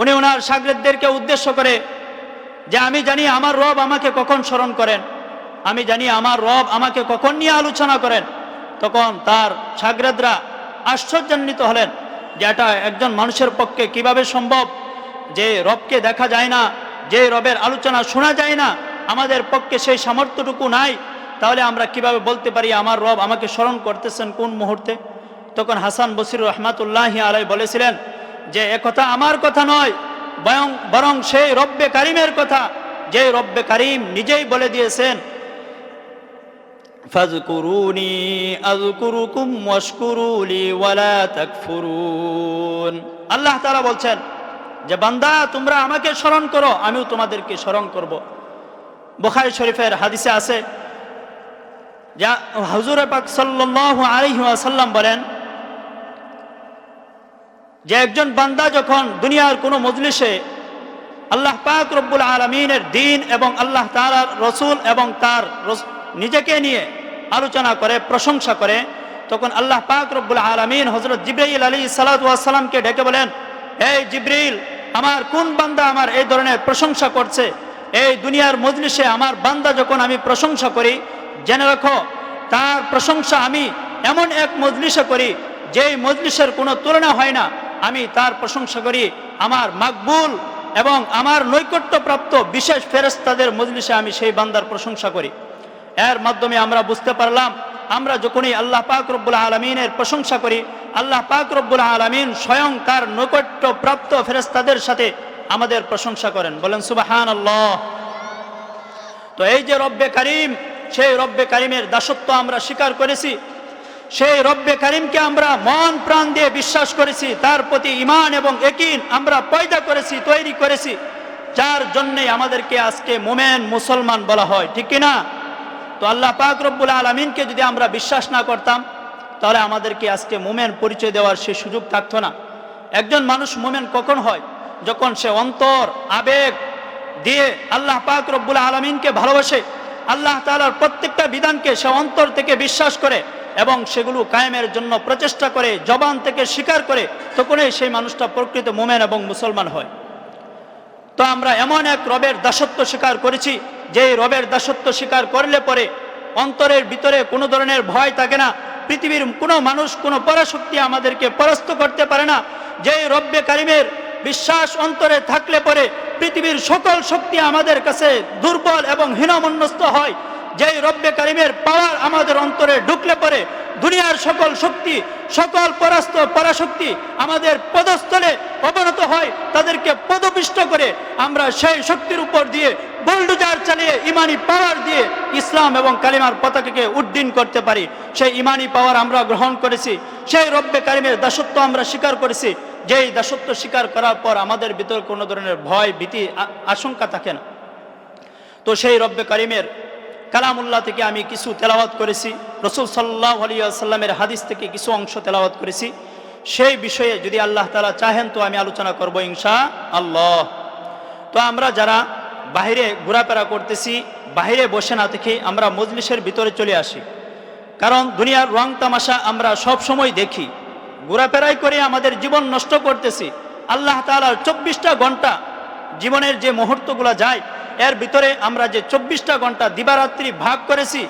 উনি ওনার শাগিরদেরকে উদ্দেশ্য করে যে আমি জানি আমার রব আমাকে কখন স্মরণ করেন, আমি জানি আমার রব আমাকে কখন নিয়ে আলোচনা করেন। তখন তার শাগিরদরা আশ্চর্যান্বিত হলেন যে এটা একজন মানুষের পক্ষে কিভাবে সম্ভব, যে রবকে দেখা যায় না, যে রবের আলোচনা শোনা যায় না, আমাদের পক্ষে সেই সামর্থ্যটুকু নাই, তাহলে আমরা কিভাবে বলতে পারি আমার রব আমাকে স্মরণ করতেছেন কোন মুহূর্তে? তখন হাসান বসরি রহমাতুল্লাহি আলাইহি বলেছিলেন যে একথা আমার কথা নয়, বরং সেই রব্বে কারিমের কথা, যে রব্বে কারিম নিজেই বলে দিয়েছেন ফাযকুরুনি আযকুরুকুম ওয়াশকুরু লি ওয়ালা তাকফুরুন। আল্লাহ তাআলা বলছেন যে বান্দা তোমরা আমাকে স্মরণ করো, আমিও তোমাদেরকে স্মরণ করব। বুখারী শরীফের হাদিসে আছে যা হুজুর পাক সাল্লাল্লাহু আলাইহি ওয়াসাল্লাম বলেন যে একজন বান্দা যখন দুনিয়ার কোনো মজলিসে আল্লাহ পাক রব্বুল আলামিনের দ্বীন এবং আল্লাহ তাআলার রাসূল এবং তার নিজেকে নিয়ে আলোচনা করে, প্রশংসা করে, তখন আল্লাহ পাক রব্বুল আলামিন হযরত জিবরাইল আলাইহিস সালাতু ওয়াস সালামকে ডেকে বলেন, এই জিবরিল, আমার কোন বান্দা আমার এই ধরনের প্রশংসা করছে? এই দুনিয়ার মজলিসে আমার বান্দা যখন আমি প্রশংসা করি, জেনে রাখো তার প্রশংসা আমি এমন এক মজলিসে করি যেই মজলিসের কোনো তুলনা হয় না। আমি তার প্রশংসা করি আমার মাকবুল এবং আমার নৈকট্যপ্রাপ্ত বিশেষ ফেরেশতাদের মজলিসে আমি সেই বান্দার প্রশংসা করি। এর মাধ্যমে আমরা বুঝতে পারলাম আমরা যখনই আল্লাহ পাক রব্বুল আলামিনের প্রশংসা করি, আল্লাহ পাক রব্বুল আলামিন স্বয়ং তার নৈকট্যপ্রাপ্ত ফেরেশতাদের সাথে আমাদের প্রশংসা করেন। বলেন সুবহানাল্লাহ। তো এই যে রব্বে কারিম, সেই রব্বে কারিমের দাসত্ব আমরা স্বীকার করেছি, সেই রব্বে কারিমকে আমরা মন প্রাণ দিয়ে বিশ্বাস করেছি, তার প্রতি ঈমান এবং ইয়াকিন আমরা পয়দা করেছি, তৈরি করেছি, যার জন্যই আমাদেরকে আজকে মুমিন মুসলমান বলা হয়, ঠিক কি না? তো আল্লাহ পাক রব্বুল আলামিনকে যদি আমরা বিশ্বাস না করতাম তাহলে আমাদেরকে আজকে মুমিন পরিচয় দেওয়ার সে সুযোগ থাকতো না। একজন মানুষ মুমিন কখন হয়? যখন সে অন্তর আবেগ দিয়ে আল্লাহ পাক রব্বুল আলামিনকে ভালোবাসে, আল্লাহ তাআলার প্রত্যেকটা বিধানকে সে অন্তর থেকে বিশ্বাস করে এবং সেগুলো কায়েমের জন্য প্রচেষ্টা করে, জবান থেকে স্বীকার করে, তখনই সেই মানুষটা প্রকৃত মুমিন এবং মুসলমান হয়। তো আমরা এমন এক রবের দাসত্ব স্বীকার করেছি, যে রবের দাসত্ব স্বীকার করলে পরে অন্তরের ভিতরে কোনো ধরনের ভয় থাকে না, পৃথিবীর কোনো মানুষ, কোনো পরাশক্তি আমাদেরকে পরাস্ত করতে পারে না। যেই রব্বে কারিমের বিশ্বাস অন্তরে থাকলে পরে পৃথিবীর সকল শক্তি আমাদের কাছে দুর্বল এবং হীনমন্যস্ত হয়। যেই রব্বে কারিমের পাওয়ার আমাদের অন্তরে ঢুকলে পরে দুনিয়ার সকল শক্তি, সকল পরাশক্তি আমাদের পদস্থলে অবনত হয়, তাদেরকে পদপিষ্ট করে আমরা সেই শক্তির উপর দিয়ে বুলডোজার চালিয়ে ইমানি পাওয়ার দিয়ে ইসলাম এবং কালিমার পতাকাকে উড্ডীন করতে পারি। সেই ইমানি পাওয়ার আমরা গ্রহণ করেছি, সেই রব্বে কারিমের দাসত্ব আমরা স্বীকার করেছি। যেই দাসত্ব স্বীকার করার পর আমাদের ভিতর কোনো ধরনের ভয়, ভীতি, আশঙ্কা থাকে না। তো সেই রব্বে কারিমের কালামুল্লাহ থেকে আমি কিছু তেলাওয়াত করেছি, রাসূল সাল্লাল্লাহু আলাইহি ওয়াসাল্লামের হাদিস থেকে কিছু অংশ তেলাওয়াত করেছি। সেই বিষয়ে যদি আল্লাহ তাআলা চাহেন তো আমি আলোচনা করব ইনশাআল্লাহ। তো আমরা যারা বাইরে ঘোরাফেরা করতেছি, বাইরে বসে না থেকে আমরা মজলিসের ভিতরে চলে আসি, কারণ দুনিয়ার রং তামাশা আমরা সব সময় দেখি, ঘোরাফেরাই করে আমাদের জীবন নষ্ট করতেছি। আল্লাহ তাআলার 24টা ঘন্টা জীবনের যে মুহূর্তগুলো যায়, এর ভিতরে আমরা যে 24টা ঘন্টা দিবারাত্রি ভাগ করেছি,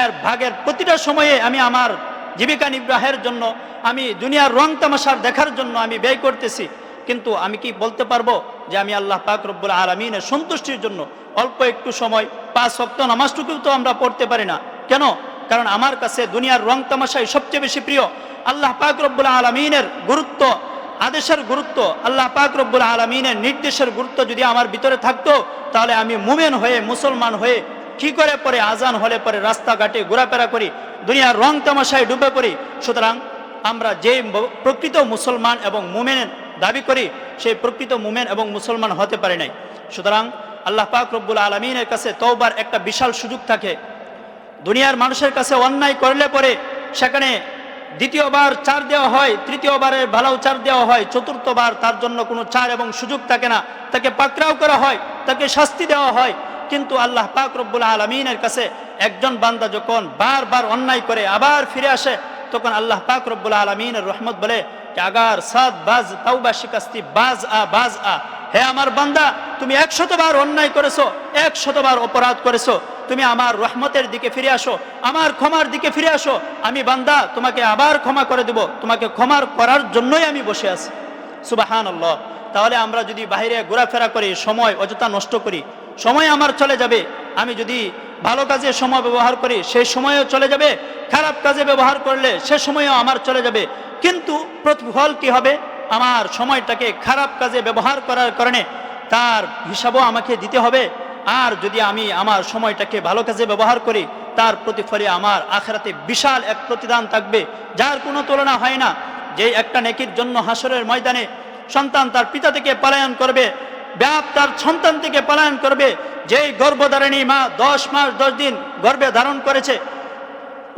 এর ভাগের প্রতিটা সময়ে আমি আমার জীবিকা নির্বাহের জন্য, আমি দুনিয়ার রং তামাশার দেখার জন্য আমি ব্যয় করতেছি। কিন্তু আমি কি বলতে পারবো যে আমি আল্লাহ পাক রব্বুল আলামিনের সন্তুষ্টির জন্য অল্প একটু সময় 5 ওয়াক্ত নামাজটুকুও তো আমরা পড়তে পারি না? কেন? কারণ আমার কাছে দুনিয়ার রং তামাশাই সবচেয়ে বেশি প্রিয়। আল্লাহ পাক রব্বুল আলামিনের গুরুত্ব, আদেশের গুরুত্ব, আল্লাহ পাক রব্বুল আলামিনের নির্দেশের গুরুত্ব যদি আমার ভিতরে থাকতো, তাহলে আমি মুমিন হয়ে, মুসলমান হয়ে কি করে পরে আজান হলে পরে রাস্তাঘাটে ঘোরাফেরা করি, দুনিয়ার রং তামাশায় ডুবে পড়ি। সুতরাং আমরা যে প্রকৃত মুসলমান এবং মুমিনের দাবি করি, সেই প্রকৃত মুমিন এবং মুসলমান হতে পারে নাই। সুতরাং আল্লাহ পাক রব্বুল আলামিনের কাছে তওবার একটা বিশাল সুযোগ থাকে। দুনিয়ার মানুষের কাছে অন্যায় করলে পরে সেখানে দ্বিতীয়বার ছাড় দেওয়া হয়, তৃতীয়বারের ভালোও ছাড় দেওয়া হয়, চতুর্থবার তার জন্য কোনো ছাড় এবং সুযোগ থাকে না, তাকে পাকড়াও করা হয়, তাকে শাস্তি দেওয়া হয়। কিন্তু আল্লাহ পাক রব্বুল আলামিনের কাছে একজন বান্দা যখন বারবার অন্যায় করে আবার ফিরে আসে, তখন আল্লাহ পাক রব্বুল আলামিনের রহমত বলে कि अगर 7 बाज तौबा शिकस्ती बाज आ হে আমার বান্দা, তুমি 100 বার অন্যায় করেছো, 100 বার অপরাধ করেছো, তুমি আমার রহমতের দিকে ফিরে আসো, আমার ক্ষমার দিকে ফিরে আসো, আমি বান্দা তোমাকে আবার ক্ষমা করে দেব, তোমাকে ক্ষমার করার জন্যই আমি বসে আছি। সুবহানাল্লাহ। তাহলে আমরা যদি বাইরে ঘোরাফেরা করি, সময় অযথা নষ্ট করি, সময় আমার চলে যাবে। আমি যদি ভালো কাজে সময় ব্যবহার করি, সেই সময়ও চলে যাবে, খারাপ কাজে ব্যবহার করলে সে সময়ও আমার চলে যাবে। কিন্তু প্রতিফল কি হবে? আমার সময়টাকে খারাপ কাজে ব্যবহার করার কারণে তার হিসাবও আমাকে দিতে হবে। আর যদি আমি আমার সময়টাকে ভালো কাজে ব্যবহার করি, তার প্রতিফলে আমার আখিরাতে বিশাল এক প্রতিদান থাকবে, যার কোনো তুলনা হয় না। যে একটা নেকির জন্য হাসরের ময়দানে সন্তান তার পিতা থেকে পলায়ন করবে, বাপ তার সন্তান থেকে পলায়ন করবে, যেই গর্ভধারিণী মা 10 মাস 10 দিন গর্ভে ধারণ করেছে,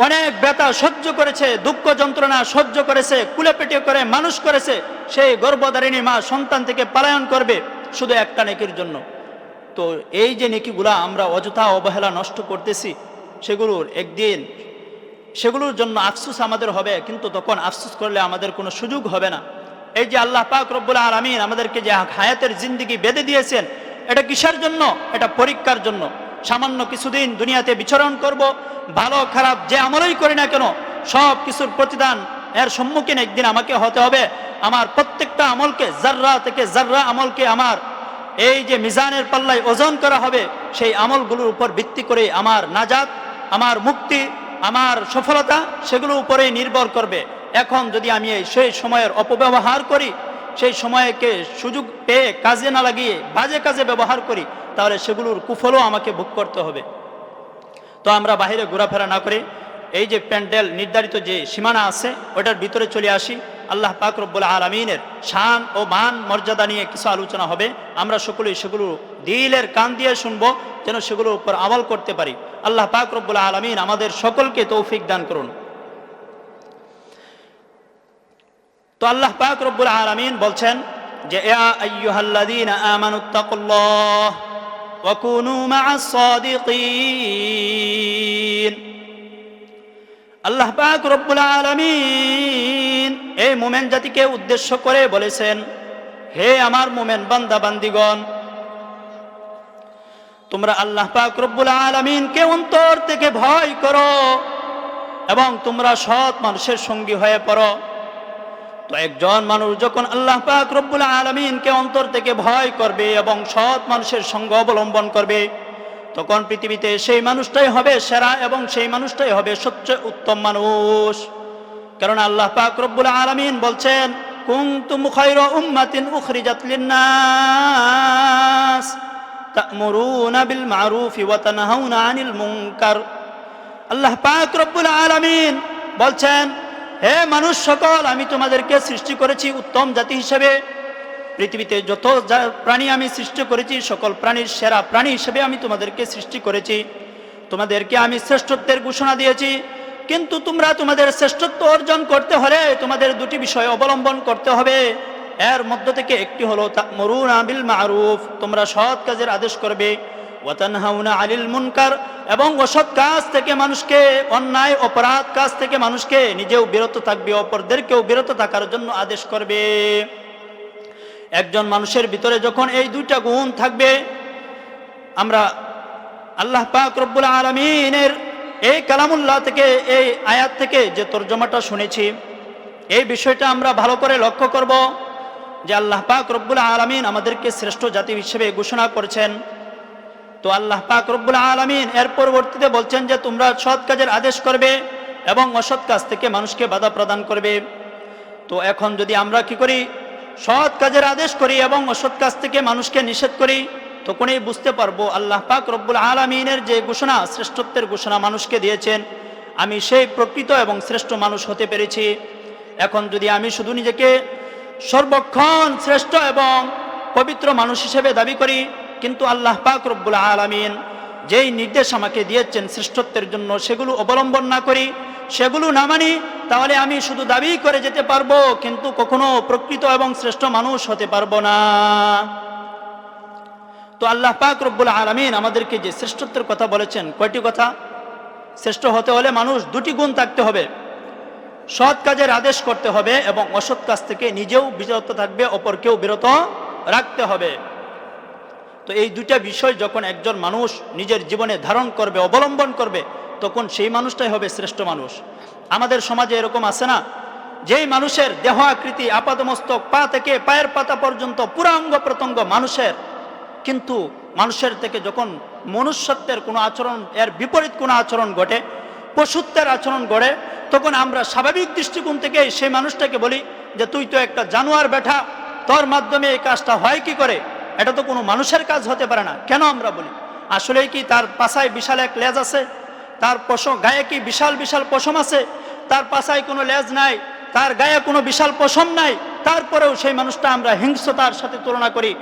অনেক ব্যথা সহ্য করেছে, দুঃখ যন্ত্রণা সহ্য করেছে, কুলে পেটে করে মানুষ করেছে, সেই গর্ভধারিণী মা সন্তান থেকে পলায়ন করবে শুধু একটা নেকির জন্য। তো এই যে নেকিগুলা আমরা অযথা অবহেলা নষ্ট করতেছি, সেগুলোর জন্য আফসোস আমাদের হবে, কিন্তু তখন আফসোস করলে আমাদের কোনো সুযোগ হবে না। এই যে আল্লাহ পাক রব্বুল আলামিন আমাদেরকে যে হায়াতের জিন্দেগি বেঁধে দিয়েছেন, এটা কিসের জন্য? এটা পরীক্ষার জন্য। সামান্য কিছুদিন দুনিয়াতে বিচরণ করব, ভালো খারাপ যে আমলই করি না কেন সব কিছুর প্রতিদান এর সম্মুখীন একদিন আমাকে হতে হবে। আমার প্রত্যেকটা আমলকে, জাররা থেকে জাররা আমলকে আমার এই যে মিজানের পাল্লায় ওজন করা হবে, সেই আমলগুলোর উপর ভিত্তি করে আমার নাজাত, আমার মুক্তি, আমার সফলতা সেগুলোর উপরেই নির্ভর করবে। এখন যদি আমি সেই সময়ের অপব্যবহার করি, সেই সময়কে সুযোগ পেয়ে কাজে না লাগিয়ে বাজে কাজে ব্যবহার করি, তাহলে সেগুলোর কুফলও আমাকে ভোগ করতে হবে। তো আমরা বাইরে ঘোরাফেরা না করে এই যে প্যান্ডেল নির্ধারিত যে সীমানা আছে ওটার ভিতরে চলে আসি। আল্লাহ পাক রব্বুল আলামিনের শান ও মান মর্যাদা নিয়ে কিছু আলোচনা হবে। আমরা সকলেই সেগুলো দিলের কান দিয়ে শুনবো, যেন সেগুলোর উপর আমল করতে পারি। আল্লাহ পাক রব্বুল আলামিন আমাদের সকলকে তৌফিক দান করুন। তো আল্লাহ পাক রব্বুল আলামিন বলছেন যে ইয়া আইয়ুহাল্লাযীনা আমানুত্তাকুল্লাহ ওয়া কুনু মা'আস সাদিকিন। আল্লাহ পাক রব্বুল আলামিন এই মুমিন জাতিকে উদ্দেশ্য করে বলেছেন, হে আমার মুমিন বান্দা বান্দিগণ, তোমরা আল্লাহ পাক রব্বুল আলামিনকে অন্তর থেকে ভয় করো এবং তোমরা সৎ মানুষের সঙ্গী হয়ে পড়ো। তো একজন মানুষ যখন আল্লাহ পাক রব্বুল আলামিনকে অন্তর থেকে ভয় করবে এবং সৎ মানুষের সঙ্গ অবলম্বন করবে, তখন পৃথিবীতে সেই মানুষটাই হবে সেরা এবং সেই মানুষটাই হবে সবচেয়ে উত্তম মানুষ। কারণ আল্লাহ পাক রব্বুল আলামিন বলছেন, কুনতুম খায়রা উম্মাতিন উখরিজাত লিন-নাস তা'মুরুনা বিল মা'রুফি ওয়া তানহাউনা আনিল মুনকার। আল্লাহ পাক রব্বুল আলামিন বলছেন, হে মানুষ সকল, আমি তোমাদেরকে সৃষ্টি করেছি উত্তম জাতি হিসেবে। পৃথিবীতে যত প্রাণী আমি সৃষ্টি করেছি, সকল প্রাণীর সেরা প্রাণী হিসেবে আমি তোমাদেরকে সৃষ্টি করেছি। তোমাদেরকে আমি শ্রেষ্ঠত্বের ঘোষণা দিয়েছি, কিন্তু তোমরা তোমাদের শ্রেষ্ঠত্ব অর্জন করতে হলে তোমাদের দুটি বিষয় অবলম্বন করতে হবে। এর মধ্য থেকে একটি হলো তা'মুরুনা বিল মা'রুফ, তোমরা সৎ কাজের আদেশ করবে, ওয়া তানহাউনা আনিল মুনকার, এবং অসৎ কাজ থেকে মানুষকে, অন্যায় অপরাধ কাজ থেকে মানুষকে নিজেও বিরত থাকবে, অপরদেরকেও বিরত থাকার জন্য আদেশ করবে। একজন মানুষের ভিতরে যখন এই দুইটা গুণ থাকবে, আমরা আল্লাহ পাক রব্বুল আলামিনের এই কালামুল্লাহ থেকে, এই আয়াত থেকে যে তরজমাটা শুনেছি, এই বিষয়টা আমরা ভালো করে লক্ষ্য করব যে আল্লাহ পাক রব্বুল আলামিন আমাদেরকে শ্রেষ্ঠ জাতি হিসেবে ঘোষণা করেছেন। তো আল্লাহ পাক রব্বুল আলামিন এর পরবর্তীতে বলছেন যে তোমরা সৎ কাজের আদেশ করবে এবং অসৎ কাজ থেকে মানুষকে বাধা প্রদান করবে। তো এখন যদি আমরা কি করি, সৎ কাজের আদেশ করি এবং অসৎ কাজ থেকে মানুষকে নিষেধ করি, তখনই বুঝতে পারবো আল্লাহ পাক রব্বুল আলামিনের যে ঘোষণা, শ্রেষ্ঠত্বের ঘোষণা মানুষকে দিয়েছেন, আমি সেই প্রকৃত এবং শ্রেষ্ঠ মানুষ হতে পেরেছি। এখন যদি আমি শুধু নিজেকে সর্বক্ষণ শ্রেষ্ঠ এবং পবিত্র মানুষ হিসেবে দাবি করি, কিন্তু আল্লাহ পাক রব্বুল আলামিন যেই নির্দেশ আমাকে দিয়েছেন শ্রেষ্ঠত্বের জন্য সেগুলো অবলম্বন না করি, সেগুলো না মানি, তাহলে আমি শুধু দাবি করে যেতে পারবো, কিন্তু কখনো প্রকৃত এবং শ্রেষ্ঠ মানুষ হতে পারবো না। তো আল্লাহ পাক রব্বুল আলামিন আমাদেরকে যে শ্রেষ্ঠত্বের কথা বলেছেন, কয়টি কথা? শ্রেষ্ঠ হতে হলে মানুষ দুটি গুণ থাকতে হবে, সৎ কাজের আদেশ করতে হবে এবং অসৎ কাজ থেকে নিজেও বিরত থাকবে, অপরকেও বিরত রাখতে হবে। তো এই দুইটা বিষয় যখন একজন মানুষ নিজের জীবনে ধারণ করবে, অবলম্বন করবে, তখন সেই মানুষটাই হবে শ্রেষ্ঠ মানুষ। আমাদের সমাজে এরকম আছে না, যেই মানুষের দেহ আকৃতি আপাদমস্তক পা থেকে পায়ের পাতা পর্যন্ত পুরা অঙ্গ প্রত্যঙ্গ মানুষের, কিন্তু মানুষের থেকে যখন মনুষ্যত্বের কোনো আচরণ, এর বিপরীত কোনো আচরণ ঘটে, পশুত্বের আচরণ ঘটে, তখন আমরা স্বাভাবিক দৃষ্টিকোণ থেকে সেই মানুষটাকে বলি যে তুই তো একটা জানোয়ার বেটা, তোর মাধ্যমে এই কাজটা হয় কি করে, এটা তো কোনো মানুষের কাজ হতে পারে না। কেন আমরা বলি? আসলে কি তার পাছায় বিশাল এক লেজ আছে? তার গায়ে কি বিশাল বিশাল পশম আছে? তার পাছায় কোনো লেজ নাই, তার গায়ে কোনো বিশাল পশম নাই, তারপরেও সেই মানুষটা আমরা হিংস্রতার সাথে তুলনা করি,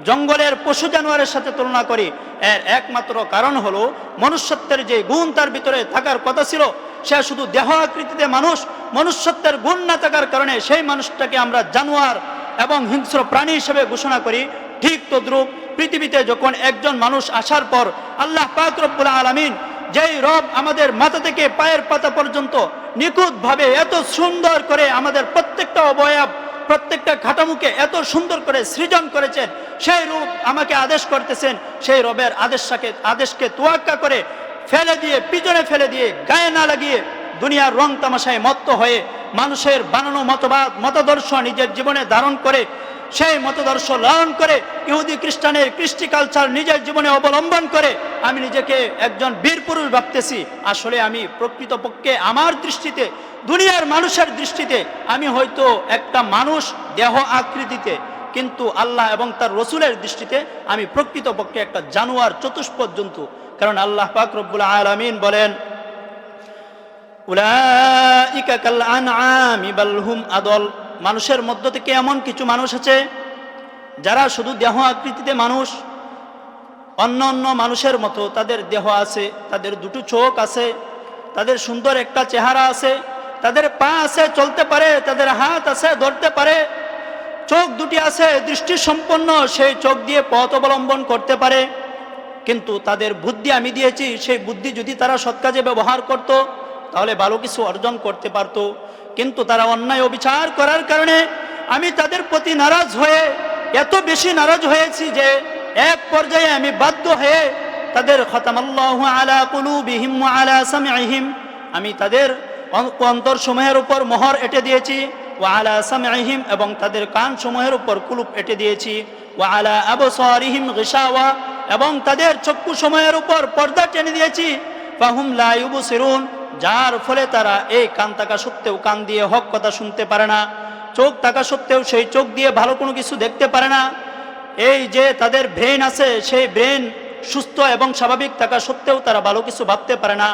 জঙ্গলের পশু জানোয়ারের সাথে তুলনা করি। এর একমাত্র কারণ হলো মনুষ্যত্বের যে গুণ তার ভিতরে থাকার কথা ছিল, সে শুধু দেহ আকৃতিতে মানুষ, মনুষ্যত্বের গুণ না থাকার কারণে সেই মানুষটাকে আমরা জানোয়ার এবং হিংস্র প্রাণী হিসেবে ঘোষণা করি। ঠিক তদ্রূপ পৃথিবীতে যখন একজন মানুষ আসার পর আল্লাহ পাক রব্বুল আলামিন, যেই রব আমাদের মাথা থেকে পায়ের পাতা পর্যন্ত নিখুঁতভাবে এত সুন্দর করে আমাদের প্রত্যেকটা অবয়ব, প্রত্যেকটা কাঠামোকে এত সুন্দর করে সৃজন করেছেন, সেই রূপ আমাকে আদেশ করতেছেন, সেই রবের আদেশকে তোয়াক্কা করে ফেলে দিয়ে, পিছনে ফেলে দিয়ে, গায়ে না লাগিয়ে দুনিয়ার রং তামাশায় মত্ত হয়ে মানুষের বানানো মতাদর্শ নিজের জীবনে ধারণ করে, সেই মতাদর্শ লালন করে ইহুদি খ্রিস্টানের কৃষ্টি কালচার নিজের জীবনে অবলম্বন করে আমি নিজেকে একজন বীর পুরুষ ভাবতেছি। আসলে আমি প্রকৃতপক্ষে আমার দৃষ্টিতে, দুনিয়ার মানুষের দৃষ্টিতে আমি হয়তো একটা মানুষ দেহ আকৃতিতে, কিন্তু আল্লাহ এবং তার রসুলের দৃষ্টিতে আমি প্রকৃতপক্ষে একটা জানোয়ার, চতুষ্পদ জন্তু। কারণ আল্লাহ পাক রব্বুল আলামিন বলেন, উলাইকা কাল আনআমি বাল হুম আদল। মানুষের মধ্য থেকে এমন কিছু মানুষ আছে যারা শুধু দেহ আকৃতিতে মানুষ, অন্য অন্য মানুষের মতো তাদের দেহ আছে, তাদের দুটো চোখ আছে, তাদের সুন্দর একটা চেহারা আছে, তাদের পা আছে, চলতে পারে, তাদের হাত আছে, ধরতে পারে, চোখ দুটি আছে, দৃষ্টি সম্পন্ন, সেই চোখ দিয়ে পথ অবলম্বন করতে পারে। কিন্তু তাদের বুদ্ধি আমি দিয়েছি, সেই বুদ্ধি যদি তারা সৎ কাজে ব্যবহার করত তাহলে ভালো কিছু অর্জন করতে পারত। কিন্তু তারা অন্যায় অবিচার করার কারণে আমি তাদের প্রতি নারাজ হয়ে, এত বেশি নারাজ হয়েছি যে এক পর্যায়ে আমি বাধ্য হয়ে তাদের খতামাল্লাহু আলা কুলুবিহিম ওয়া আলা সামঈহিম, আমি তাদের অন্তর সমূহের উপর মোহর এঁটে দিয়েছি, ওয়া আলা সামঈহিম, এবং তাদের কান সমূহের উপর কুলুপ এঁটে দিয়েছি, ওয়া আলা আবসারিহিম গিশাওয়া, এবং তাদের চক্ষু সমূহের উপর পর্দা টেনে দিয়েছি, ফাহুম লা ইউবসিরুন, যার ফলে তারা এই কান থাকা সত্ত্বেও কান দিয়ে হক কথা শুনতে পারে না, চোখ থাকা সত্ত্বেও সেই চোখ দিয়ে ভালো কোনো কিছু দেখতে পারে না। এই যে তাদের ব্রেন আছে, সেই ব্রেন সুস্থ এবং স্বাভাবিক থাকা সত্ত্বেও তারা ভালো কিছু ভাবতে পারে না।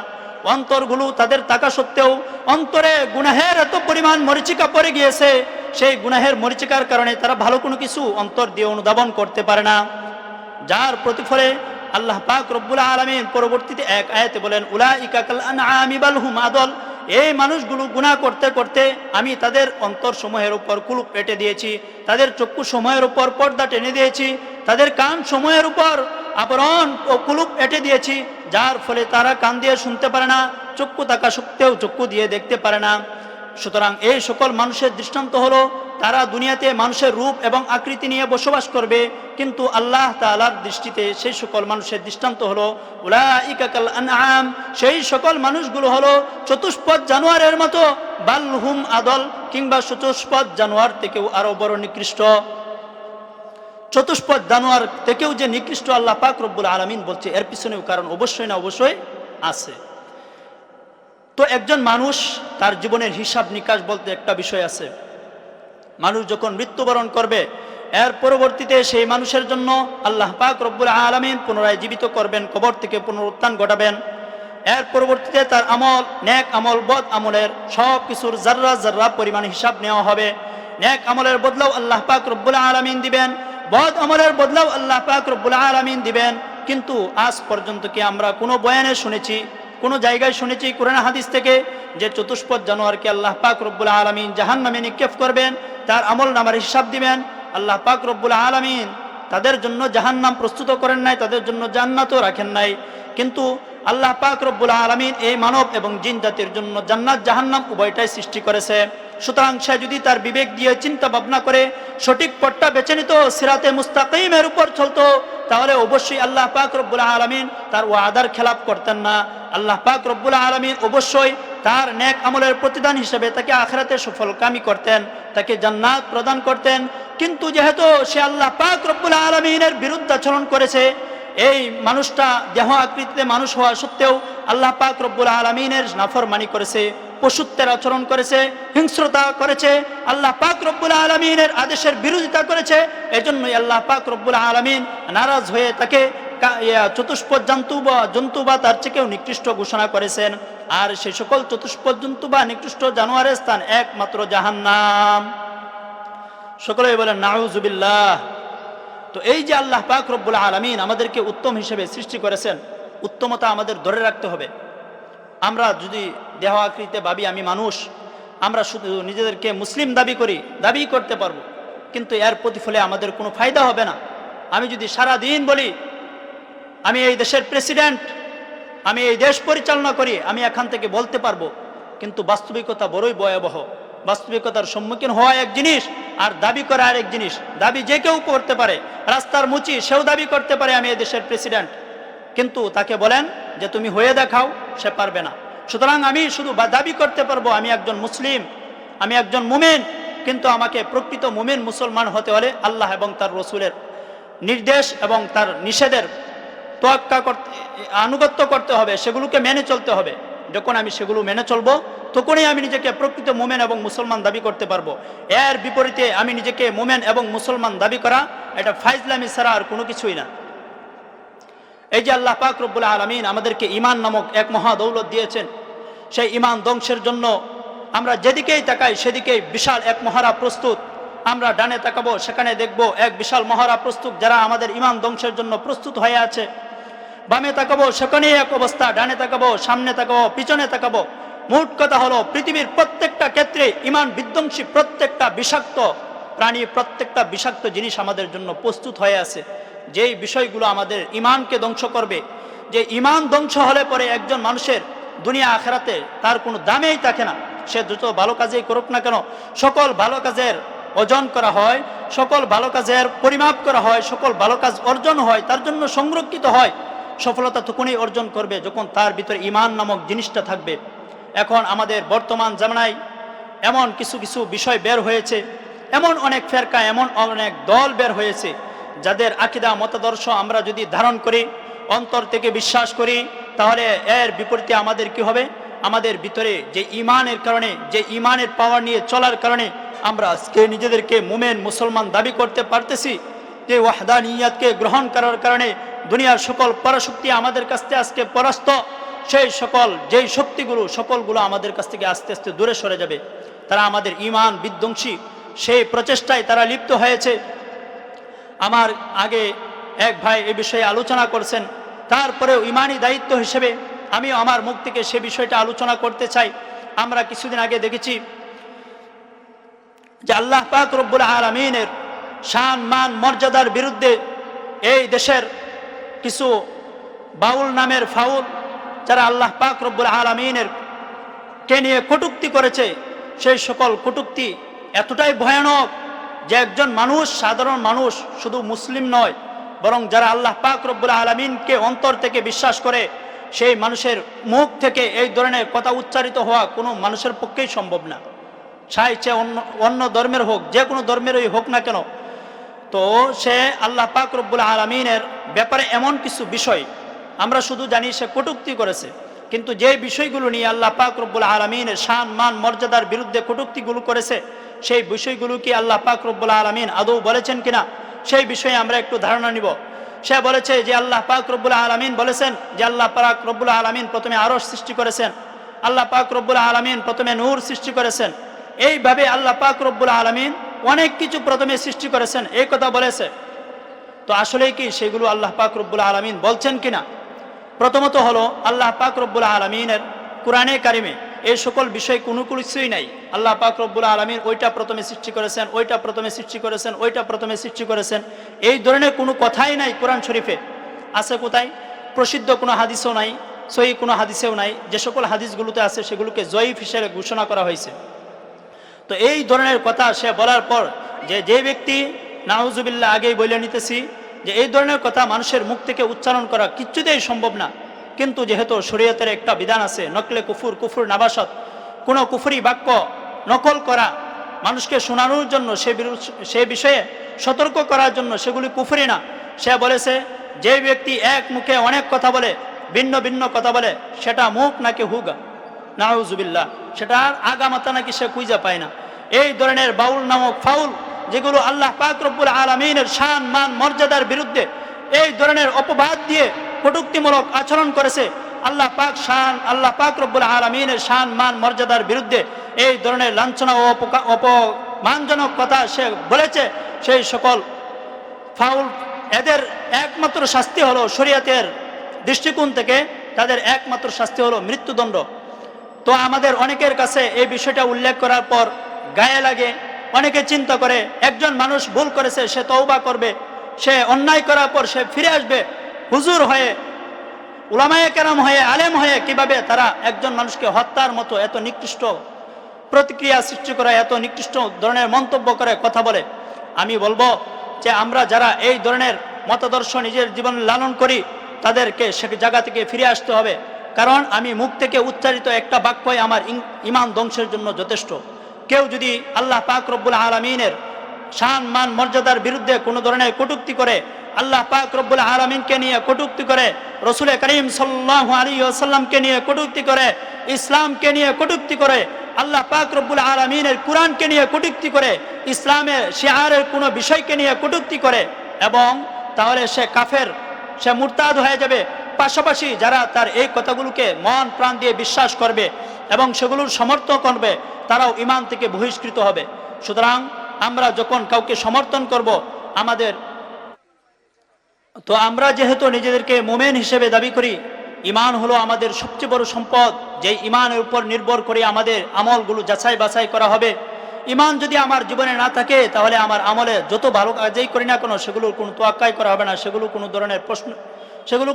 অন্তরগুলো তাদের থাকা সত্ত্বেও অন্তরে গুনাহের এত পরিমাণ মরিচিকা পড়ে গিয়েছে, সেই গুনাহের মরিচিকার কারণে তারা ভালো কোনো কিছু অন্তর দিয়ে অনুধাবন করতে পারে না। যার প্রতিফলে আল্লাহ পাক রব্বুল আলামিন পরবর্তীতে এক আয়াতে বলেন, উলাইকা কাল আনআমি বাল হুম আদল। এই মানুষগুলো গুনাহ করতে করতে আমি তাদের অন্তর সমূহের উপর কুলুপ পেটে দিয়েছি, তাদের চক্ষু সমূহের উপর পর্দা টেনে দিয়েছি, তাদের কান সমূহের উপর আবরণ ও কুলুপ এঁটে দিয়েছি, যার ফলে তারা কান দিয়ে শুনতে পারে না, চক্ষু থাকা সত্ত্বেও চক্ষু দিয়ে দেখতে পারে না। সুতরাং এই সকল মানুষের দৃষ্টান্ত হলো, তারা দুনিয়াতে মানুষের রূপ এবং আকৃতি নিয়ে বসবাস করবে, কিন্তু আল্লাহ তাআলার দৃষ্টিতে সেই সকল মানুষের দৃষ্টান্ত হলো উলাইকা কাল আনআম, সেই সকল মানুষগুলো হলো চতুষ্পদ জানোয়ারের মতো, বাল হুম আদল, কিংবা চতুষ্পদ জানোয়ার থেকেও আরো বড় নিকৃষ্ট। চতুষ্পদ জানোয়ার থেকেও যে নিকৃষ্ট আল্লাহ পাক রব্বুল আলামিন বলছে, এর পিছনেও কারণ অবশ্যই না অবশ্যই আছে। তো একজন মানুষ তার জীবনের হিসাব নিকাশ বলতে একটা বিষয় আছে। মানুষ যখন মৃত্যুবরণ করবে, এর পরবর্তীতে সেই মানুষের জন্য আল্লাহ পাক রব্বুল আলামিন পুনরায় জীবিত করবেন, কবর থেকে পুনরুত্থান ঘটাবেন। এর পরবর্তীতে তার আমল, নেক আমল, বদ আমলের সব কিছুর জাররা জাররা পরিমাণ হিসাব নেওয়া হবে। নেক আমলের বদলাও আল্লাহ পাক রব্বুল আলামিন দিবেন, বদ আমলের বদলাও আল্লাহ পাক রব্বুল আলামিন দিবেন। কিন্তু আজ পর্যন্ত কি আমরা কোনো বয়ানে শুনেছি, কোনো জায়গায় শুনেছি কোরআন হাদিস থেকে যে চতুষ্পদ জানোয়ারকে আল্লাহ পাক রব্বুল আলামিন জাহান্নামে নিক্ষেপ করবেন, তার আমল নামার হিসাব দিবেন? আল্লাহ পাক রব্বুল আলামিন তাদের জন্য জাহান্নাম প্রস্তুত করেন নাই, তাদের জন্য জান্নাতও রাখেন নাই। কিন্তু আল্লাহ পাক রব্বুল আলামিন এই মানব এবং জিন জাতির জন্য জান্নাত জাহান্নাম উভয়টাই সৃষ্টি করেছে। সুতরাং সে যদি তার বিবেক দিয়ে চিন্তা ভাবনা করে সঠিক পথটা বেছে নিত, সিরাতে মুস্তাকিমের উপর চলতো, তাহলে অবশ্যই আল্লাহ পাক রব্বুল আলামিন তার ওয়াদার খেলাপ করতেন না। আল্লাহ পাক রব্বুল আলামিন অবশ্যই তার নেক আমলের প্রতিদান হিসেবে তাকে আখিরাতে সফলকামী করতেন, তাকে জান্নাত প্রদান করতেন। কিন্তু যেহেতু সে আল্লাহ পাক রব্বুল আলামিনের বিরুদ্ধাচরণ করেছে, এই মানুষটা দেহ আকৃতিতে মানুষ হওয়া সত্ত্বেও আল্লাহ পাক রব্বুল আলামিনের নাফরমানি করেছে, পশুত্বের আচরণ করেছে, হিংস্রতা করেছে, আল্লাহ পাক রব্বুল আলামিনের আদেশের বিরোধিতা করেছে। এজন্যই আল্লাহ পাক রব্বুল আলামিন নারাজ হয়ে তাকে চতুষ্পদ জন্তু বা তার চেয়েও নিকৃষ্ট ঘোষণা করেছেন। আর সেই সকল চতুষ্পদ জন্তু বা নিকৃষ্ট জানোয়ারের স্থান একমাত্র জাহান্নাম। সকলেই বলেন নাউজুবিল্লাহ। তো এই যে আল্লাহ পাক রব্বুল আলামিন আমাদেরকে উত্তম হিসেবে সৃষ্টি করেছেন, উত্তমতা আমাদের ধরে রাখতে হবে। আমরা যদি দেহ আকৃতিতে ভাবি আমি মানুষ, আমরা শুধু নিজেদেরকে মুসলিম দাবি করতে পারবো, কিন্তু এর প্রতিফলে আমাদের কোনো ফায়দা হবে না। আমি যদি সারা দিন বলি আমি এই দেশের প্রেসিডেন্ট, আমি এই দেশ পরিচালনা করি, আমি এখান থেকে বলতে পারবো, কিন্তু বাস্তবিকতা বড়ই ভয়াবহ। বাস্তবিকতার সম্মুখীন হওয়া এক জিনিস আর দাবি করা আরেক জিনিস। দাবি যে কেউ করতে পারে, রাস্তার মুচি সেও দাবি করতে পারে আমি এই দেশের প্রেসিডেন্ট, কিন্তু তাকে বলেন যে তুমি হয়ে দেখাও, সে পারবে না। সুতরাং আমি শুধু দাবি করতে পারবো আমি একজন মুসলিম, আমি একজন মুমিন, কিন্তু আমাকে প্রকৃত মুমিন মুসলমান হতে হলে আল্লাহ এবং তার রসুলের নির্দেশ এবং তার নিষেধের তোয়াক্কা করতে, আনুগত্য করতে হবে, সেগুলোকে মেনে চলতে হবে। যখন আমি সেগুলো মেনে চলবো তখনই আমি নিজেকে প্রকৃত মুমিন এবং মুসলমান দাবি করতে পারবো। এর বিপরীতে আমি নিজেকে মুমিন এবং মুসলমান দাবি করা এটা ফাইজলামি ছাড়া আর কোনো কিছুই না। এই যে আল্লাহ পাক রব্বুল আলামিন আমাদেরকে ঈমান নামক এক মহা দৌলত দিয়েছেন, সেই ঈমান ধ্বংসের জন্য আমরা যেদিকেই তাকাই সেদিকেই বিশাল এক মহড়া প্রস্তুত। আমরা ডানে তাকাবো, সেখানে দেখবো এক বিশাল মহড়া প্রস্তুত যারা আমাদের ঈমান ধ্বংসের জন্য প্রস্তুত হয়ে আছে। বামে তাকাবো, সেখানেই এক অবস্থা, ডানে তাকাবো, সামনে তাকাবো, পিছনে তাকাবো। মোট কথা হলো পৃথিবীর প্রত্যেকটা ক্ষেত্রে ঈমান বিধ্বংসী প্রত্যেকটা বিষাক্ত প্রাণী, প্রত্যেকটা বিষাক্ত জিনিস আমাদের জন্য প্রস্তুত হয়ে আছে, যেই বিষয়গুলো আমাদের ঈমানকে ধ্বংস করবে। যে ঈমান ধ্বংস হলে পরে একজন মানুষের দুনিয়া আখেরাতে তার কোনো দামেই থাকে না। সে যত ভালো কাজেই করুক না কেন, সকল ভালো কাজের ওজন করা হয়, সকল ভালো কাজের পরিমাপ করা হয়, সকল ভালো কাজ অর্জন হয়, তার জন্য সংরক্ষিত হয়। সফলতা তখনই অর্জন করবে যখন তার ভিতরে ঈমান নামক জিনিসটা থাকবে। এখন আমাদের বর্তমান জামানায় এমন কিছু কিছু বিষয় বের হয়েছে, এমন অনেক ফেরকা, এমন অনেক দল বের হয়েছে যাদের আকীদা মতাদর্শ আমরা যদি ধারণ করি, অন্তর থেকে বিশ্বাস করি, তাহলে এর বিপরীতে আমাদের কি হবে? আমাদের ভিতরে যে ঈমানের কারণে, যে ঈমানের পাওয়ার নিয়ে চলার কারণে আমরা আজকে নিজেদেরকে মুমিন মুসলমান দাবি করতে পারতেছি, যে ওয়াহদানিয়াতকে গ্রহণ করার কারণে দুনিয়ার সকল পরাশক্তি আমাদের কাছ থেকে আজকে পরাস্ত। সেই যেই শক্তিগুলো সকলগুলো আমাদের কাছ থেকে আস্তে আস্তে দূরে সরে যাবে। তারা আমাদের ঈমান বিধ্বংসী সেই প্রচেষ্টায় তারা লিপ্ত হয়েছে। আমার আগে এক ভাই এ বিষয়ে আলোচনা করছেন, তারপরেও ঈমানি দায়িত্ব হিসেবে আমিও আমার মুখ থেকে সে বিষয়টা আলোচনা করতে চাই। আমরা কিছুদিন আগে দেখেছি যে আল্লাহ পাক রব্বুল আলামিনের শান মান মর্যাদার বিরুদ্ধে এই দেশের কিছু বাউল নামের ফাউল যারা আল্লাহ পাক রব্বুল আলামিনের কে নিয়ে কটূক্তি করেছে, সেই সকল কটূক্তি এতটাই ভয়ানক যে একজন মানুষ, সাধারণ মানুষ, শুধু মুসলিম নয়, বরং যারা আল্লাহ পাক রব্বুল আলামিনকে অন্তর থেকে বিশ্বাস করে, সেই মানুষের মুখ থেকে এই ধরনের কথা উচ্চারিত হওয়া কোনো মানুষের পক্ষেই সম্ভব না। চাইছে অন্য ধর্মের হোক, যে কোনো ধর্মেরই হোক না কেন। তো সে আল্লাহ পাক রব্বুল আলামিনের ব্যাপারে এমন কিছু বিষয় আমরা শুধু জানি সে কটূক্তি করেছে, কিন্তু যে বিষয়গুলো নিয়ে আল্লাহ পাক রব্বুল আলামিনের শান মান মর্যাদার বিরুদ্ধে কটূক্তিগুলো করেছে, সেই বিষয়গুলো কি আল্লাহ পাক রব্বুল আলামিন আদৌ বলেছেন কিনা সেই বিষয়ে আমরা একটু ধারণা নিব। সে বলেছে যে আল্লাহ পাক রব্বুল আলামিন বলেছেন যে আল্লাহ পাক রব্বুল আলামিন প্রথমে আরশ সৃষ্টি করেছেন, আল্লাহ পাক রব্বুল আলামিন প্রথমে নূর সৃষ্টি করেছেন। এইভাবে আল্লাহ পাক রব্বুল আলামিন অনেক কিছু প্রথমে সৃষ্টি করেছেন, এই কথা বলেছে। তো আসলেই কি সেগুলো আল্লাহ পাক রব্বুল আলামিন বলছেন কিনা? প্রথমত হলো আল্লাহ পাক রব্বুল আলামিনের কুরআনে কারিমে এই সকল বিষয় কোনো কিছুই নাই। আল্লাহ পাক রব্বুল আলামিন ওইটা প্রথমে সৃষ্টি করেছেন, ওইটা প্রথমে সৃষ্টি করেছেন, ওইটা প্রথমে সৃষ্টি করেছেন, এই ধরনের কোনো কথাই নাই কোরআন শরীফে। আছে কোথায়? প্রসিদ্ধ কোনো হাদিসও নাই, সহিহ কোনো হাদিসেও নাই। যে সকল হাদিসগুলোতে আছে সেগুলোকে জয়ীফ হিসেবে ঘোষণা করা হয়েছে। তো এই ধরনের কথা সে বলার পর যে ব্যক্তি নাউজুবিল্লাহ আগেই বলে নিতেছি যে এই ধরনের কথা মানুষের মুখ থেকে উচ্চারণ করা কিচ্ছুতেই সম্ভব না, কিন্তু যেহেতু শরীয়তের একটা বিধান আছে নকলে কুফুর, কুফুর নাবাসত, কোনো কুফরি বাক্য নকল করা মানুষকে শোনানোর জন্য সে বিষয়ে সতর্ক করার জন্য সেগুলি কুফরি না। সে বলেছে যে ব্যক্তি এক মুখে অনেক কথা বলে, ভিন্ন ভিন্ন কথা বলে, সেটা মুখ নাকি হুগা, নাউজুবিল্লাহ, সেটার আগামাতা নাকি সে খুঁজে পায় না। এই ধরনের বাউল নামক ফাউল যেগুলো আল্লাহ পাক রব্বুল আলামিনের শান মান মর্যাদার বিরুদ্ধে এই ধরনের অপবাদ দিয়ে কটূক্তিমূলক আচরণ করেছে, আল্লাহ পাক রব্বুল আলামিনের শান মান মর্যাদার বিরুদ্ধে এই ধরনের লাঞ্ছনা ও অপমানজনক কথা সে বলেছে, সেই সকল ফাউল এদের একমাত্র শাস্তি হলো শরীয়তের দৃষ্টিকোণ থেকে তাদের একমাত্র শাস্তি হলো মৃত্যুদণ্ড। তো আমাদের অনেকের কাছে এই বিষয়টা উল্লেখ করার পর গায়ে লাগে, অনেকে চিন্তা করে একজন মানুষ ভুল করেছে, সে তওবা করবে, সে অন্যায় করার পর সে ফিরে আসবে, হুজুর হয়ে, উলামায়ে কেরাম হয়ে, আলেম হয়ে কিভাবে তারা একজন মানুষকে হত্যার মতো এত নিকৃষ্ট প্রতিক্রিয়া সৃষ্টি করে, এত নিকৃষ্ট ধরনের মন্তব্য করে, কথা বলে। আমি বলবো যে আমরা যারা এই ধরনের মতাদর্শ নিজের জীবনে লালন করি তাদেরকে সে জায়গা থেকে ফিরে আসতে হবে, কারণ আমি মুখ থেকে উচ্চারিত একটা বাক্যই আমার ঈমান ধ্বংসের জন্য যথেষ্ট। কেউ যদি আল্লাহ পাক রব্বুল আলামিনের শান মান মর্যাদার বিরুদ্ধে কোনো ধরনের কটূক্তি করে, আল্লাহ পাক রব্বুল আলামিনকে নিয়ে কটূক্তি করে, রাসূল করিম সাল্লাল্লাহু আলাইহি ওয়াসাল্লামকে নিয়ে কটূক্তি করে, ইসলামকে নিয়ে কটূক্তি করে, আল্লাহ পাক রব্বুল আলামিনের কুরআনকে নিয়ে কটূক্তি করে, ইসলামের শিআরের কোনো বিষয়কে নিয়ে কটূক্তি করে, এবং তাহলে সে কাফের, সে মুরতাদ হয়ে যাবে। পাশাপাশি যারা তার এই কথাগুলোকে মন প্রাণ দিয়ে বিশ্বাস করবে এবং সেগুলোর সমর্থন করবে তারাও ঈমান থেকে বহিষ্কৃত হবে। সুতরাং আমরা যখন কাউকে সমর্থন করব আমরা যেহেতু নিজেদেরকে মুমিন হিসেবে দাবি করি, ঈমান হলো আমাদের সবচেয়ে বড় সম্পদ, যেই ঈমানের উপর নির্ভর করে আমাদের আমলগুলো যাচাই বাছাই করা হবে। ঈমান যদি আমার জীবনে না থাকে তাহলে আমার আমলে যত ভালো কাজই করি না কেন সেগুলোর কোনো তোয়াক্কাই করা হবে না, সেগুলো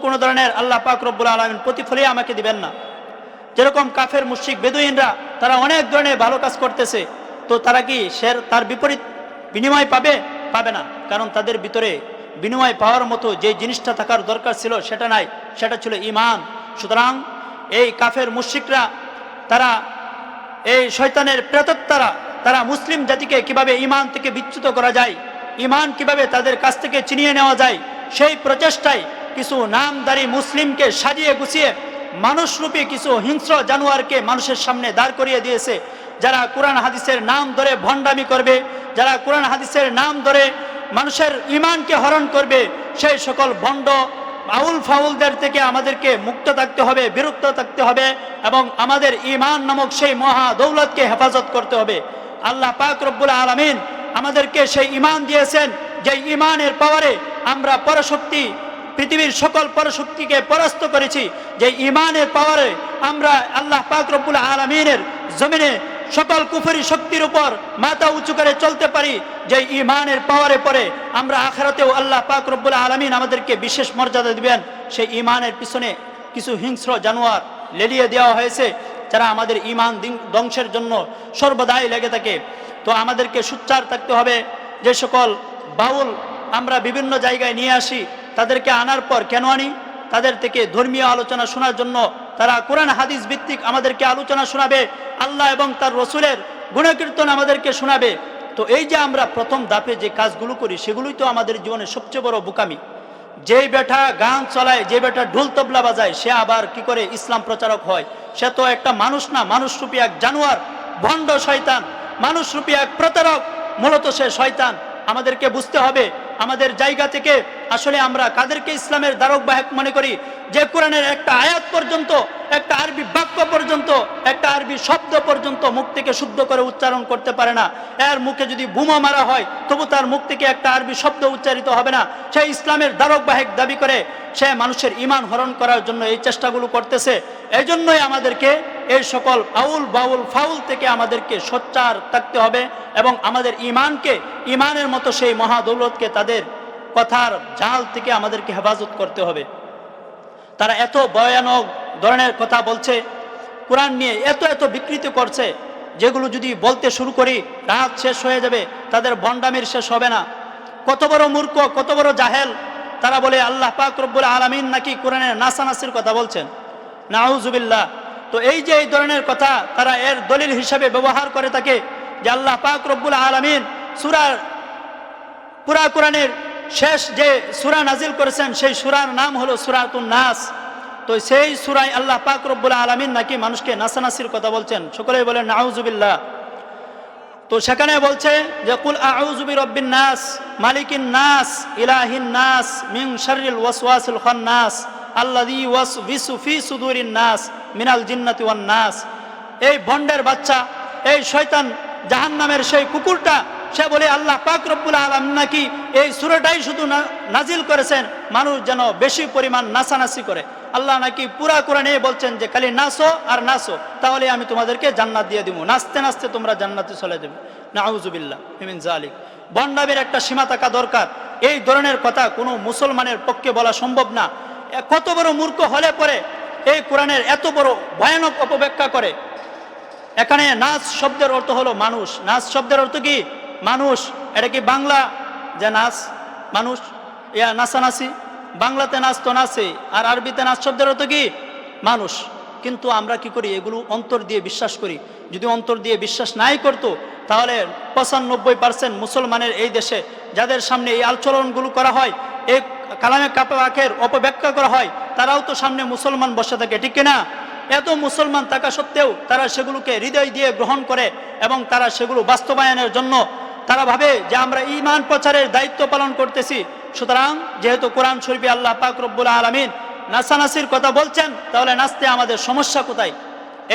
কোনো ধরনের আল্লাহ পাক রব্বুল আলামিন প্রতিফলই আমাকে দিবেন না। যেরকম কাফের মুশরিক বেদুইনরা তারা অনেক ধরনের ভালো কাজ করতেছে, তো তারা কি তার বিপরীত বিনিময় পাবে না, কারণ তাদের ভিতরে বিনিময় পাওয়ার মতো যে জিনিসটা থাকার দরকার ছিল সেটা নাই, সেটা ছিল ঈমান। সুতরাং এই কাফের মুশরিকরা, তারা এই শয়তানের প্রেতাত্মারা, তারা মুসলিম জাতিকে কিভাবে ঈমান থেকে বিচ্যুত করা যায়, ঈমান কিভাবে তাদের কাছ থেকে ছিনিয়ে নেওয়া যায়, সেই প্রচেষ্টায় কিছু নামদারি মুসলিমকে সাজিয়ে গুছিয়ে মানুষরূপী কিছু হিংস্র জানোয়ারকে মানুষের সামনে দাঁড় করিয়ে দিয়েছে, যারা কোরআন হাদিসের নাম ধরে ভণ্ডামি করবে, যারা কোরআন হাদিসের নাম ধরে মানুষের ঈমানকে হরণ করবে, সেই সকল ভণ্ড আউল ফাউলদের থেকে আমাদেরকে মুক্ত থাকতে হবে, বিরত থাকতে হবে, এবং আমাদের ঈমান নামক সেই মহা দৌলতকে হেফাজত করতে হবে। আল্লাহ পাক রব্বুল আলামিন আমাদেরকে সেই ঈমান দিয়েছেন, যে ঈমানের পাওয়ারে আমরা পরশক্তি, পৃথিবীর সকল পরশক্তিকে পরাস্ত করেছি, যে ঈমানের পাওয়ারে আমরা আল্লাহ পাক রব্বুল আলামিনের জমিনে সকল কুফরি শক্তির উপর মাথা উঁচু করে চলতে পারি, যে ঈমানের পাওয়ারে পরে আমরা আখিরাতেও আল্লাহ পাক রব্বুল আলামিন আমাদেরকে বিশেষ মর্যাদা দিবেন। সেই ঈমানের পিছনে কিছু হিংস্র জানোয়ার লেলিয়ে দেওয়া হয়েছে, যারা আমাদের ঈমান ধ্বংসের জন্য সর্বদাই লেগে থাকে। তো আমাদেরকে সোচ্চার থাকতে হবে। যে সকল বাউল আমরা বিভিন্ন জায়গায় নিয়ে আসি, তাদেরকে আনার পর কেন আনি? তাদের থেকে ধর্মীয় আলোচনা শোনার জন্য। তারা কোরআন হাদিস ভিত্তিক আমাদেরকে আলোচনা শোনাবে, আল্লাহ এবং তার রসুলের গুণকীর্তন আমাদেরকে শোনাবে। তো এই যে আমরা প্রথম ধাপে যে কাজগুলো করি সেগুলোই তো আমাদের জীবনের সবচেয়ে বড় বোকামি। যেই বেটা গান চলায়, যে বেটা ঢোল তবলা বাজায়, সে আবার কি করে ইসলাম প্রচারক হয়? সে তো একটা মানুষ না, মানুষরূপী এক জানোয়ার, ভণ্ড শয়তান, মানুষরূপী এক প্রতারক, মূলত সে শয়তান। আমাদেরকে বুঝতে হবে আমাদের জায়গা থেকে আসলে আমরা কাদেরকে ইসলামের ধারক বাহক মনে করি। যে কোরআনের একটা আয়াত পর্যন্ত, একটা আরবি বাক্য পর্যন্ত, একটা আরবি শব্দ পর্যন্ত মুখ থেকে শুদ্ধ করে উচ্চারণ করতে পারে না, এর মুখে যদি বোমা মারা হয় তবু তার মুখ থেকে একটা আরবি শব্দ উচ্চারিত হবে না। সে ইসলামের ধারক বাহক দাবি করে, সে মানুষের ঈমান হরণ করার জন্য এই চেষ্টাগুলো করতেছে। এই জন্যই আমাদেরকে এই সকল আউল বাউল ফাউল থেকে আমাদেরকে সোচ্চার থাকতে হবে এবং আমাদের ঈমানকে, ঈমানের মতো সেই মহাদৌলতকে তাদের কথার জাল থেকে আমাদেরকে হেফাজত করতে হবে। তারা এত ভয়ানক ধরনের কথা বলছে, কোরআন নিয়ে এত বিকৃতি করছে, যেগুলো যদি বলতে শুরু করি রাত শেষ হয়ে যাবে, তাদের ভণ্ডামির শেষ হবে না। কত বড় মূর্খ, কত বড় জাহেল। তারা বলে আল্লাহ পাক রব্বুল আলামিন নাকি কোরআনে নাসানাসির কথা বলছেন, নাউজুবিল্লাহ। তো এই যে এই ধরনের কথা তারা এর দলিল হিসাবে ব্যবহার করে থাকে যে আল্লাহ পাক রব্বুল আলামিন পুরা কোরআনের শেষ যে সূরা নাজিল করেছেন সেই সূরার নাম হলো সূরাতুন নাস। তো সেই সূরায় আল্লাহ পাক রব্বুল আলামিন নাকি মানুষকে নাসানাসির কথা বলছেন। সকলেই বলেন নাউজুবিল্লাহ। তো সেখানে বলছে যে কুল আউযু বিরাব্বিন নাস মালিকিন নাস ইলাহিন নাস মিন শাররিল ওয়াসওয়াসিল খান্নাস আল্লাযী ওয়াসওয়িসু ফি সুদুরিন নাস মিনাল জিন্নাতি ওয়ান নাস। এই ভণ্ডের বাচ্চা, এই শয়তান জাহান্নামের সেই কুকুরটা, সে বলে আল্লাহ পাক রব্বুল আলামিন নাকি এই সূরাটাই শুধু নাজিল করেছেন মানুষ যেন বেশি পরিমাণ নাচানাচি করে। আল্লাহ নাকি পুরা কোরআনে বলছেন যে খালি নাচো আর নাচো, তাহলে আমি তোমাদেরকে জান্নাত দিয়ে দিব, নাচতে নাচতে তোমরা জান্নাতে চলে যাবে। নাউজুবিল্লাহ মিন যালিক। ভণ্ডামির একটা সীমা থাকা দরকার। এই ধরনের কথা কোনো মুসলমানের পক্ষে বলা সম্ভব না। কত বড় মূর্খ হলে পরে এই কোরআনের এত বড় ভয়ানক অপব্যাখ্যা করে। এখানে নাচ শব্দের অর্থ হলো মানুষ। নাচ শব্দের অর্থ কি? মানুষ। এটা কি বাংলা যে নাচ মানুষ, ইয়া নাচানাচি? বাংলাতে নাচ তো নাচে, আর আরবিতে নাচ শব্দের অর্থ কি? মানুষ। কিন্তু আমরা কি করি? এগুলো অন্তর দিয়ে বিশ্বাস করি। যদি অন্তর দিয়ে বিশ্বাস নাই করতো তাহলে 95% মুসলমানের এই দেশে যাদের সামনে এই আচরণগুলো করা হয়, এই কালামে পাকের অপব্যাখ্যা করা হয়, তারাও তো সামনে মুসলমান বসে থাকে, ঠিক কিনা? এত মুসলমান থাকা সত্ত্বেও তারা সেগুলোকে হৃদয় দিয়ে গ্রহণ করে এবং তারা সেগুলো বাস্তবায়নের জন্য তারা ভাবে যে আমরা ঈমান প্রচারের দায়িত্ব পালন করতেছি। সুতরাং যেহেতু কোরআন শরীফে আল্লাহ পাক রব্বুল আলামিন নাচানাচির কথা বলছেন, তাহলে নাচতে আমাদের সমস্যা কোথায়?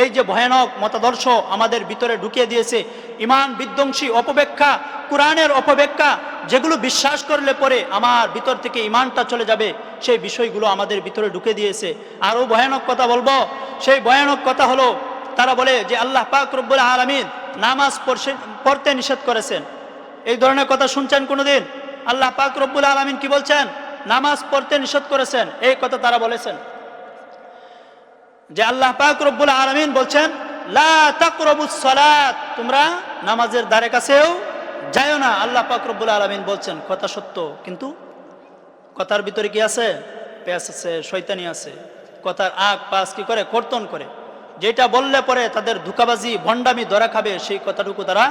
এই যে ভয়ানক মতাদর্শ আমাদের ভিতরে ঢুকিয়ে দিয়েছে, ঈমান বিধ্বংসী অপব্যাখ্যা, কোরআনের অপব্যাখ্যা, যেগুলো বিশ্বাস করলে পরে আমার ভিতর থেকে ঈমানটা চলে যাবে, সেই বিষয়গুলো আমাদের ভিতরে ঢুকে দিয়েছে। আরও ভয়ানক কথা বলবো। সেই ভয়ানক কথা হলো তারা বলে যে আল্লাহ পাক রব্বুল আলামিন নামাজ পড়তে নিষেধ করেছেন। এই ধরনের কথা শুনছেন কোনোদিন? আল্লাহ পাক রব্বুল আলামিন কি বলছেন? নামাজ পড়তে নিষেধ করেছেন। এই কথা তারা বলেছেন যে আল্লাহ পাক রব্বুল আলামিন বলছেন লা তাকরাবুস সালাত, তোমরা নামাজের ধারে কাছেও যাও না। আল্লাহ পাক রব্বুল আলামিন বলছেন, কথা সত্য, কিন্তু কথার ভিতরে কি আছে? পেঁয়াজ আছে, শয়তানি আছে। কথার আগ পাশ কি করে? কর্তন করে। যেটা বললে পরে তাদের ধোঁকাবাজি ভণ্ডামি ধরা খাবে, সেই কথাটুকু তারা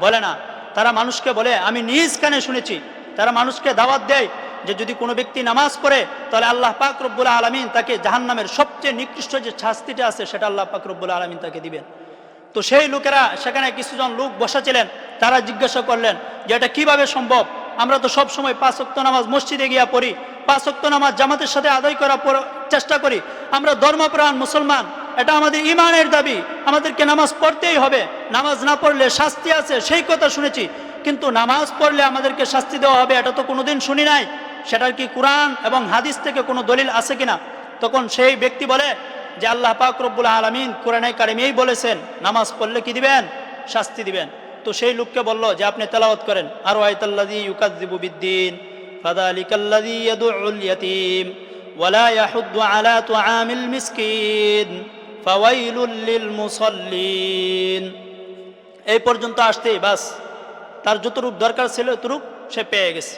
বলে না। তারা মানুষকে বলে, আমি নিজ কানে শুনেছি, তারা মানুষকে দাওয়াত দেয় যে যদি কোনো ব্যক্তি নামাজ পড়ে তাহলে আল্লাহ পাক রব্বুল আলামিন তাকে জাহান্নামের সবচেয়ে নিকৃষ্ট যে শাস্তিটা আছে সেটা আল্লাহ পাক রব্বুল আলামিন তাকে দিবেন। তো সেই লোকেরা, সেখানে কিছুজন লোক বসা ছিলেন, তারা জিজ্ঞাসা করলেন যে এটা কিভাবে সম্ভব? আমরা তো সব সময় 5 ওয়াক্ত নামাজ মসজিদে গিয়া পড়ি, 5 ওয়াক্ত নামাজ জামাতের সাথে আদায় করার চেষ্টা করি, আমরা ধর্মপ্রাণ মুসলমান, এটা আমাদের ঈমানের দাবি, আমাদেরকে নামাজ পড়তেই হবে, নামাজ না পড়লে শাস্তি আছে, সেই কথা শুনেছি, কিন্তু নামাজ পড়লে আমাদেরকে শাস্তি দেওয়া হবে এটা তো কোনোদিন শুনি নাই। সেটার কি কোরআন এবং হাদিস থেকে কোনো দলিল আছে কিনা? তখন সেই ব্যক্তি বলে যে আল্লাহ পাক রব্বুল আলামিন কোরআনে কারিমেই বলেছেন নামাজ পড়লে কি দিবেন? শাস্তি দিবেন। তো সেই লোককে বলল যে আপনি তেলাওয়াত করেন, আর আয়াতাল্লাযী ইউকাযযিবু বিদ্দীন ফাযালিকাল্লাযী ইয়াদউল ইয়াতীম ওয়ালা ইয়াহুদ্দু আলা তুআমিল মিসকিন ফাওয়াইলুল লিল মুসাল্লিন। এই পর্যন্ত আসতেই বাস তার যতটুক দরকার ছিল ততটুক সে পেয়ে গেছে।